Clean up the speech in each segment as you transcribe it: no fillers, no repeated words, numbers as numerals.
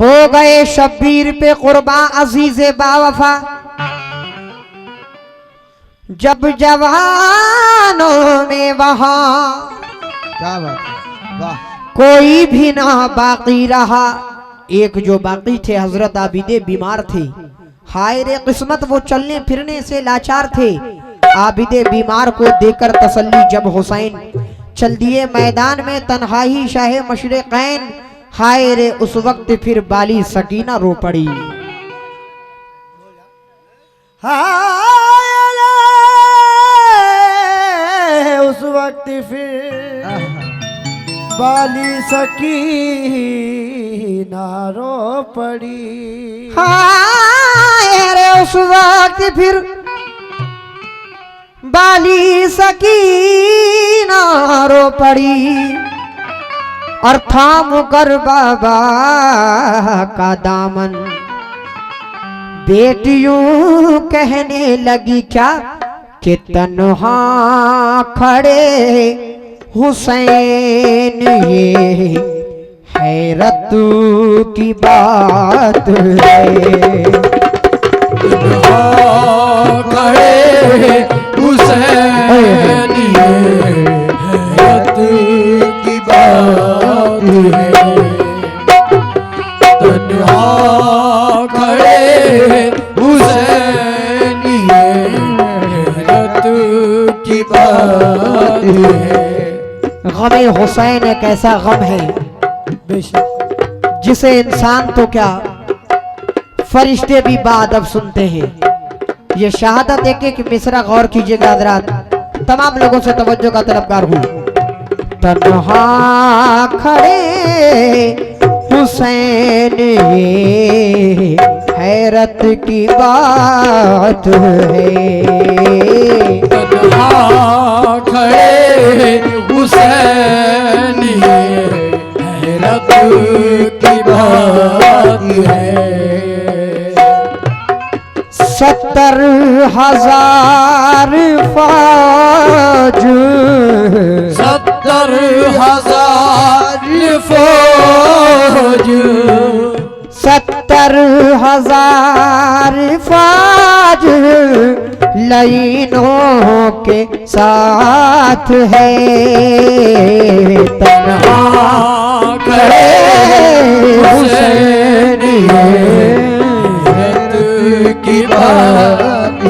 हो गए शब्बीर पे कुर्बा अजीज़े बावफा। जब जवानों में वहां क्या बात है, वाह। कोई भी ना बाकी रहा। एक जो बाकी थे हजरत आबिदे बीमार थे। हाय रे किस्मत, वो चलने फिरने से लाचार थे। आबिदे बीमार को देकर तसल्ली जब हुसैन चल दिए मैदान में तन्हाई शाहे मशरिक़ैन। हाय रे उस वक्त फिर बाली सकीना रो पड़ी। हाय उस वक्त फिर बाली सकीना रो पड़ी। हाय रे उस वक्त फिर बाली सकीना रो पड़ी। और थाम कर बाबा का दामन बेटियों कहने लगी क्या कि तन्हा खड़े हुसैन, ये हैरत की बात है। तन्हा खड़े हुसैन, ये हैरत की बात है। तन्हा खड़े हुसैन, ये हैरत की बात है। गमे हुसैन एक ऐसा गम है बेशक जिसे इंसान तो क्या फरिश्ते भी बादब सुनते हैं। ये शहादत एक एक मिसरा गौर कीजिएगा हज़रात, तमाम लोगों से तवज्जो का तलबगार हूँ। तन्हा खड़े हुसैन, ये हैरत की बात है। तन्हा खड़े हुसैन, ये हैरत की बात है। 70,000 फौज, 70,000 फौज, 70,000 फौज लाइनों के साथ है। तन्हा खड़े हुसैन, ये हैरत की बात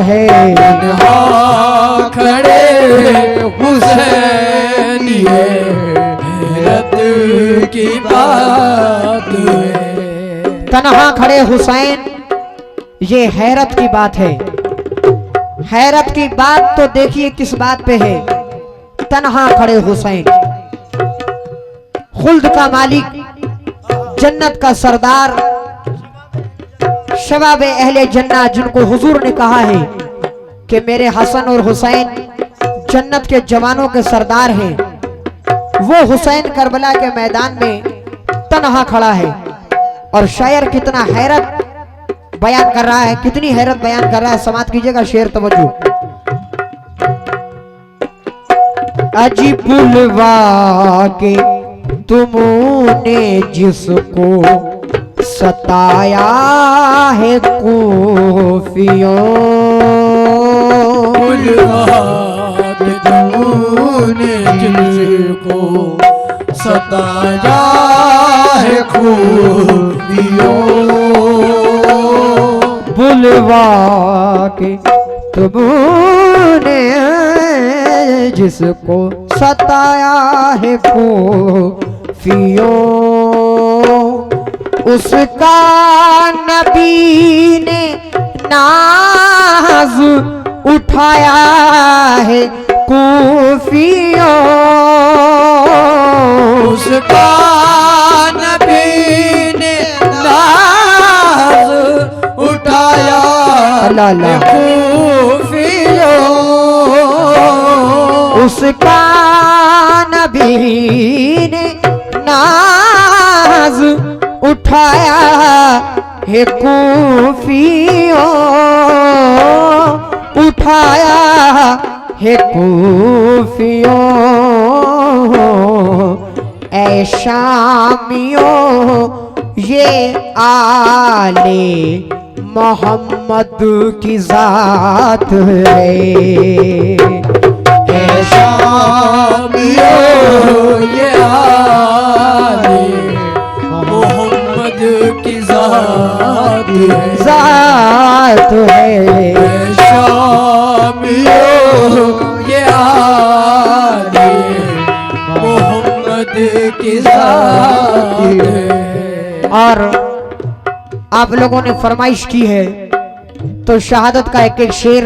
है। तन्हा खड़े हुसैन, ये हैरत की बात है। तन्हा खड़े हुसैन, ये हैरत की बात है। हैरत की बात तो देखिए किस बात पे है। तन्हा खड़े हुसैन, खुल्द का मालिक, जन्नत का सरदार, शबाब अहले जन्नत, जिनको हुजूर ने कहा है कि मेरे हसन और हुसैन जन्नत के जवानों के सरदार हैं। वो हुसैन करबला के मैदान में तन्हा खड़ा है। और शायर कितना हैरत बयान कर रहा है, कितनी हैरत बयान कर रहा है, समाप्त कीजिएगा शेर, तवज्जो। अजी बुलवा के तुमने जिसको सताया है कूफियों, बुलवा के तुमने जिसको सताया है खूबियों। बुलवा के तुमने जिसको सताया है खूफियों, उसका नबी ने नाज उठाया है कूफियों। उसका नबी ने नाज उठाया अल्लाह खूफियों। उसका नबी ने नाज उठाया है कूफियों, उठाया है कूफियों। ऐ शामियों ये आले मोहम्मद की जात है। ऐ शामियों ये आले मोहम्मद की जात है। जात है। ऐ शामियों ये आले मोहम्मद की जात है। और आप लोगों ने फरमाइश की है तो शहादत का एक एक शेर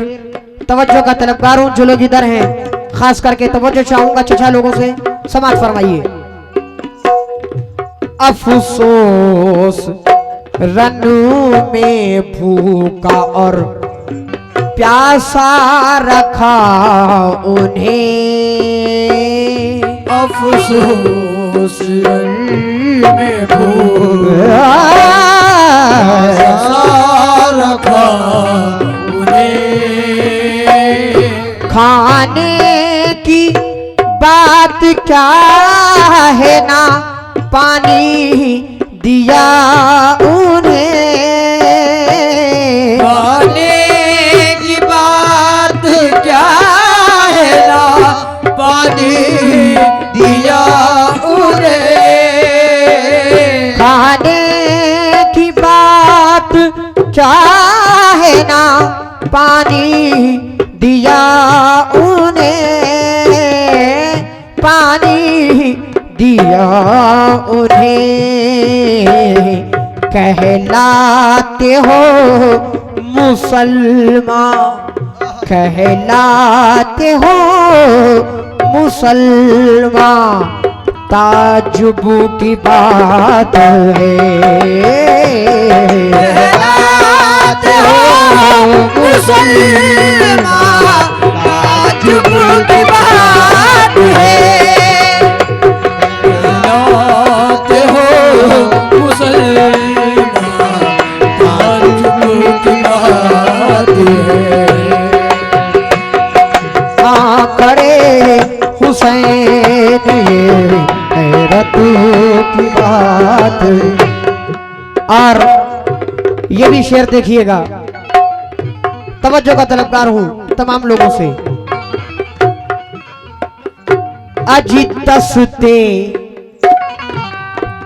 तवज्जो का तलबगार हूं। जो लोग इधर हैं खास करके तवज्जो चाहूंगा चचा लोगों से, समाज फरमाइए। अफसोस रनू में भूखा और प्यासा रखा उन्हें। अफसोस में भूखा रखा उन्हें। खाने की बात क्या है ना पानी दिया उन्हें। खाने की बात क्या है ना पानी दिया उन्हें। खाने की बात क्या है ना पानी दिया उन्हें। पानी दिया उन्हें। कहलाते हो मुसलमान, कहलाते हो मुसलमान, ताजुबू की बात है। कहलाते हो मुसलमान, ताजुबू की बात है। कहलाते हो मुसलमान, ताजुबू की बात है। हाँ खड़े हुसैन ये हैरत की बात। और ये भी शेर देखिएगा, तवज्जो का तलबगार हूं तमाम लोगों से। अजी तसते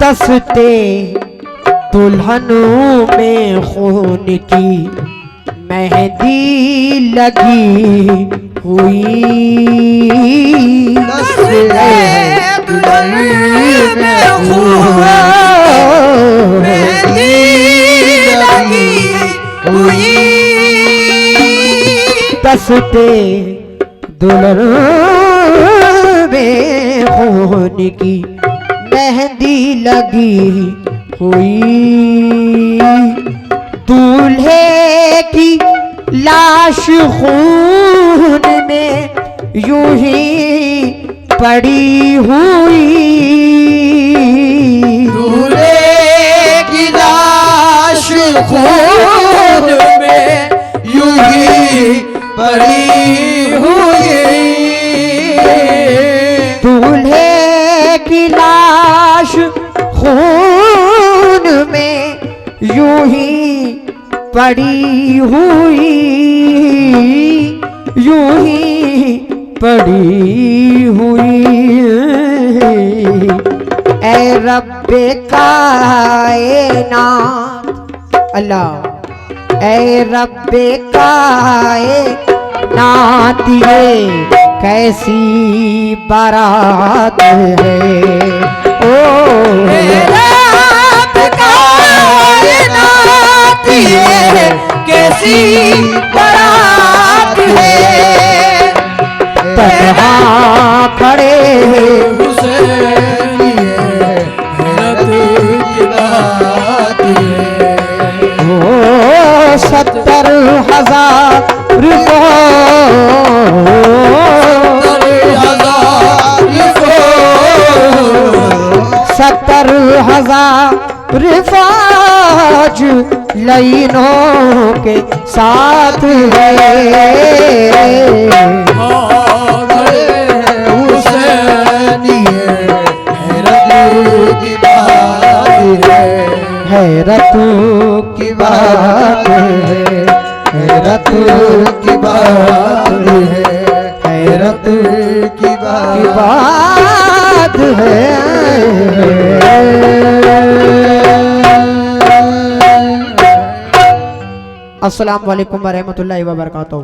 तसते दुल्हनों में खून की मेहंदी लगी हुई। तसते दुल्हन में खून मेहंदी लगी हुई। तसते दुल्हन में खून की मेहंदी लगी हुई। दूल्हे की लाश खून में यूं ही पड़ी हुई। दूल्हे की लाश खून में यूं ही पड़ी हुई। दूल्हे की लाश खून में यूं ही पड़ी हुई। यूं ही पड़ी हुई। ऐ रब्बे कायनात अल्लाह, ऐ रब्बे कायनात ये कैसी बारात है। ओ रब कायनात ये कैसी बारात है। तन्हा खड़े हुसैन ये हैरत की बात है। ओ 70,000 70,000 फौज लाइनों के साथ है। हुसैन ये हैरत हैरत की बात है, हैरत की बात है, हैरत की बात है। अस्सलाम वालेकुम व रहमतुल्लाहि व बरकातहू।